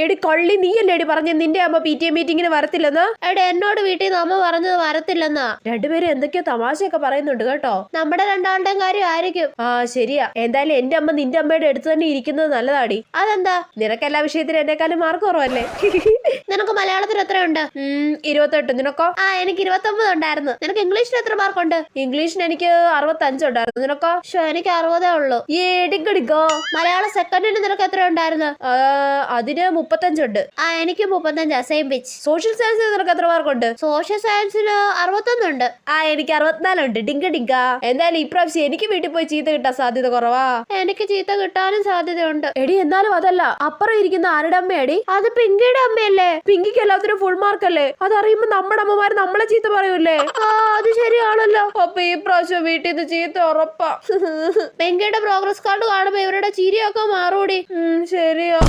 എടി കള്ളി, നീയല്ലേടി പറഞ്ഞ നിന്റെ അമ്മ PTA മീറ്റിങ്ങിന് വരത്തില്ലെന്ന്? എടി എന്നോട് വീട്ടിൽ നിന്ന് അമ്മ പറഞ്ഞത് വരത്തില്ലെന്നാ. രണ്ടുപേരും എന്തൊക്കെയോ തമാശയൊക്കെ പറയുന്നുണ്ട് കേട്ടോ. നമ്മുടെ രണ്ടാളുടെയും കാര്യം ആയിരിക്കും. ആ ശരിയാ. എന്തായാലും എന്റെ അമ്മ നിന്റെ അമ്മയുടെ അടുത്ത് തന്നെ ഇരിക്കുന്നത് നല്ലതാടി. അതെന്താ? നിനക്ക് എല്ലാ വിഷയത്തിലും എന്നെക്കാളും മാർക്ക് കുറവല്ലേ? നിനക്ക് മലയാളത്തിൽ എത്രയുണ്ട്? 28. നിനക്കോ? എനിക്ക് 29 ഉണ്ടായിരുന്നു. നിനക്ക് ഇംഗ്ലീഷിൽ എത്ര മാർക്കുണ്ട്? ഇംഗ്ലീഷിന് എനിക്ക് 65 ഉണ്ടായിരുന്നു. നിനക്കോ? എനിക്ക് 60 ഉള്ളൂ. ഏടിക്കടിക്കോ. മലയാളം സെക്കൻഡിന് നിനക്ക് എത്ര ഉണ്ടായിരുന്നു? അതിന് 35 ഉണ്ട്. എനിക്ക് 35. Same pitch. സോഷ്യൽ സയൻസിന് നിനക്ക് എത്ര മാർക്കുണ്ട്? സോഷ്യൽ സയൻസിന് 61 ഉണ്ട്. എനിക്ക് 64 ഉണ്ട്. ഡിങ്ക. എന്തായാലും ഇപ്രാവശ്യം എനിക്ക് വീട്ടിൽ പോയി ചീത്ത കിട്ടാൻ സാധ്യത കുറവാ. എനിക്ക് ചീത്ത കിട്ടാനും സാധ്യതയുണ്ട്. എടി എന്നാലും അതല്ല, അപ്പുറം ഇരിക്കുന്ന ആരുടെ അമ്മയടി? അത് പിങ്കിയുടെ അമ്മയല്ലേ? പിങ്കിക്ക് എല്ലാത്തിനും ഫുൾ മാർക്ക് അല്ലേ? അതറിയുമ്പോ നമ്മുടെ അമ്മമാര് നമ്മളെ ചീത്ത പറയൂലേ? അത് ശരിയാണല്ലോ. അപ്പൊ ഈ പ്രാവശ്യം വീട്ടിൽ നിന്ന് ചീത്ത ഉറപ്പാ. പിങ്കിയുടെ പ്രോഗ്രസ് കാർഡ് കാണുമ്പോ ഇവരുടെ ചിരിയൊക്കെ മാറൂടി. ശരിയാ.